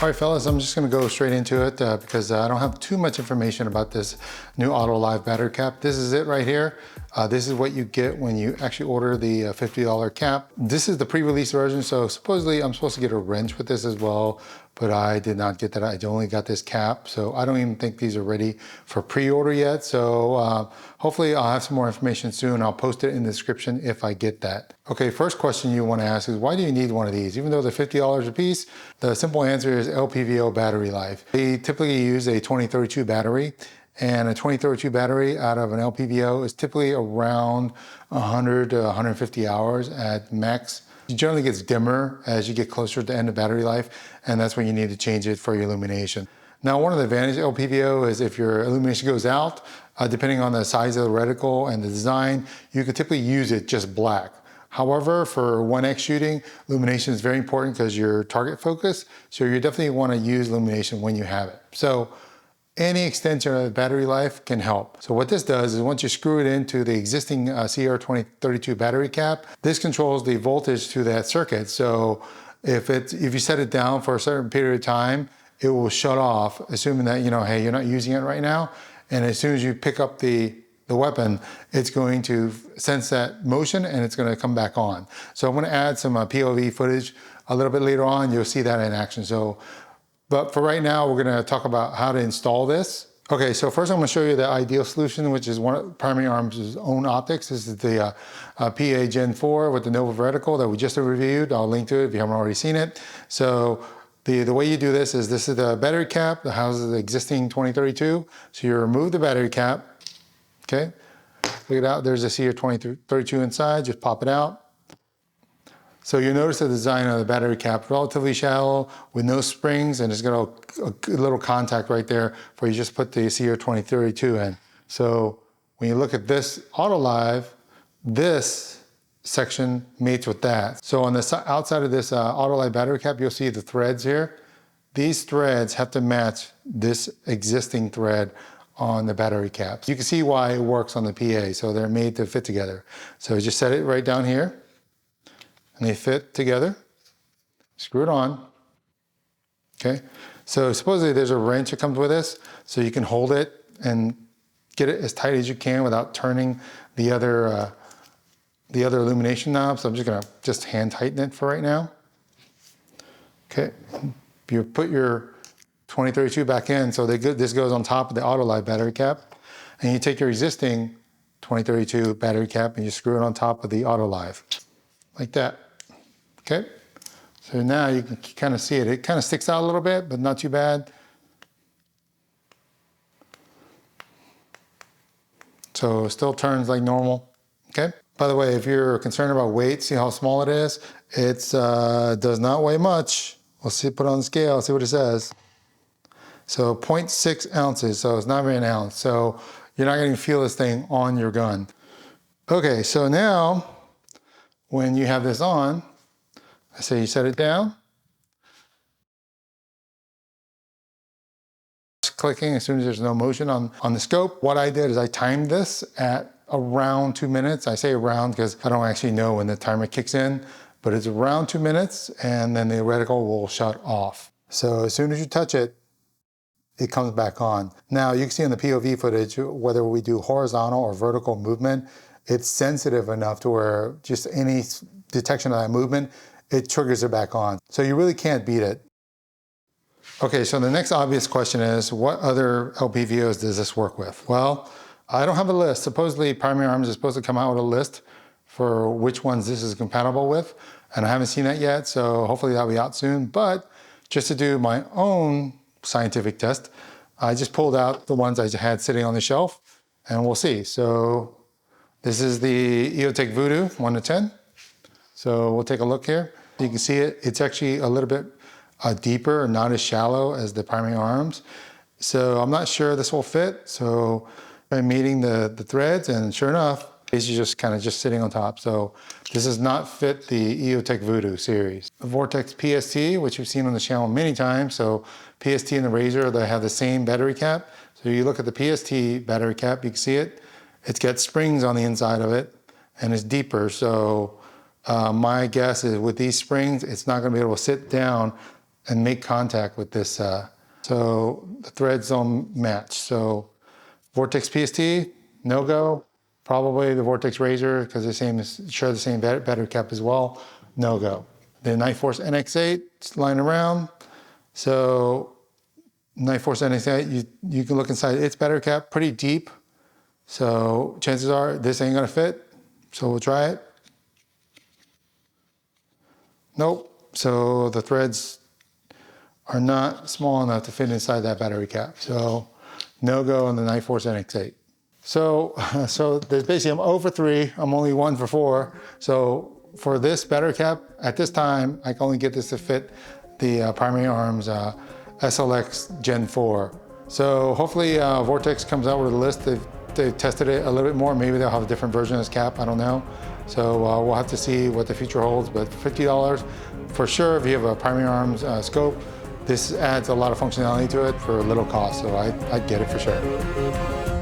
All right, fellas, I'm just gonna go straight into it because I don't have too much information about this new AutoLive battery cap. This is it right here. This is what you get when you actually order the $50 cap. This is the pre-release version, so supposedly I'm supposed to get a wrench with this as well, but I did not get that. I only got this cap, so I don't even think these are ready for pre-order yet. So hopefully I'll have some more information soon. I'll post it in the description if I get that. Okay, first question you want to ask is, why do you need one of these? Even though they're $50 a piece, the simple answer is LPVO battery life. They typically use a 2032 battery, and a 2032 battery out of an LPVO is typically around 100 to 150 hours at max. It generally gets dimmer as you get closer to the end of battery life, and that's when you need to change it for your illumination. Now, one of the advantages of LPVO is if your illumination goes out, depending on the size of the reticle and the design, you could typically use it just black. However, for 1X shooting, illumination is very important because your target focus, so you definitely want to use illumination when you have it. So any extension of the battery life can help. So what this does is once you screw it into the existing CR2032 battery cap, this controls the voltage to that circuit. So if you set it down for a certain period of time, it will shut off, assuming that, hey, you're not using it right now. And as soon as you pick up the weapon, it's going to sense that motion and it's going to come back on. So I'm going to add some POV footage a little bit later on. You'll see that in action. But for right now, we're going to talk about how to install this. Okay, so first I'm going to show you the ideal solution, which is one of Primary Arms' own optics. This is the PA Gen 4 with the Nova reticle that we just reviewed. I'll link to it if you haven't already seen it. So the way you do this is the battery cap that houses the existing 2032. So you remove the battery cap. Okay, look it out. There's a CR2032 inside. Just pop it out. So you notice the design of the battery cap, relatively shallow with no springs, and it's got a little contact right there where you just put the CR2032 in. So when you look at this AutoLive, this section mates with that. So on the outside of this AutoLive battery cap, you'll see the threads here. These threads have to match this existing thread on the battery cap. You can see why it works on the PA. So they're made to fit together. So just set it right down here and they fit together. Screw it on. Okay. So supposedly there's a wrench that comes with this, so you can hold it and get it as tight as you can without turning the other illumination knob. So I'm just gonna hand tighten it for right now. Okay. You put your 2032 back in, so this goes on top of the AutoLive battery cap, and you take your existing 2032 battery cap and you screw it on top of the AutoLive, like that. Okay, so now you can kind of see it. It kind of sticks out a little bit, but not too bad. So it still turns like normal. Okay. By the way, if you're concerned about weight, see how small it is? It does not weigh much. We'll see, put it on the scale, see what it says. So 0.6 ounces, so it's not even an ounce. So you're not going to feel this thing on your gun. Okay, so now when you have this on, I say you set it down. Just clicking as soon as there's no motion on the scope. What I did is I timed this at around 2 minutes. I say around because I don't actually know when the timer kicks in, but it's around 2 minutes and then the reticle will shut off. So as soon as you touch it, it comes back on. Now you can see in the POV footage, whether we do horizontal or vertical movement, it's sensitive enough to where just any detection of that movement, it triggers it back on. So you really can't beat it. Okay, so the next obvious question is, what other LPVOs does this work with? Well, I don't have a list. Supposedly Primary Arms is supposed to come out with a list for which ones this is compatible with, and I haven't seen that yet, so hopefully that'll be out soon. But just to do my own scientific test, I just pulled out the ones I had sitting on the shelf, and we'll see. So this is the EOTech Voodoo 1 to 10. So we'll take a look here. You can see it. It's actually a little bit deeper, not as shallow as the Primary Arms. So I'm not sure this will fit. So I'm meeting the threads, and sure enough, it's just kind of sitting on top. So this does not fit the EOTech Voodoo series. The Vortex PST, which you've seen on the channel many times. So PST and the Razor, they have the same battery cap. So you look at the PST battery cap, you can see it. It's got springs on the inside of it, and it's deeper. So my guess is with these springs, it's not going to be able to sit down and make contact with this. So the threads don't match. So Vortex PST, no go. Probably the Vortex Razor, because they share the same battery cap as well, no go. The Knife Force NX8, it's lying around. So Knife Force NX8, you can look inside its battery cap, pretty deep. So chances are this ain't gonna fit. So we'll try it. Nope. So the threads are not small enough to fit inside that battery cap. So no go on the Knife Force NX8. So there's basically, I'm 0 for 3, I'm only 1 for 4. So for this battery cap, at this time, I can only get this to fit the Primary Arms SLX Gen 4. So hopefully Vortex comes out with a list. They've tested it a little bit more. Maybe they'll have a different version of this cap, I don't know. So we'll have to see what the future holds, but $50 for sure if you have a Primary Arms scope. This adds a lot of functionality to it for a little cost, so I'd get it for sure.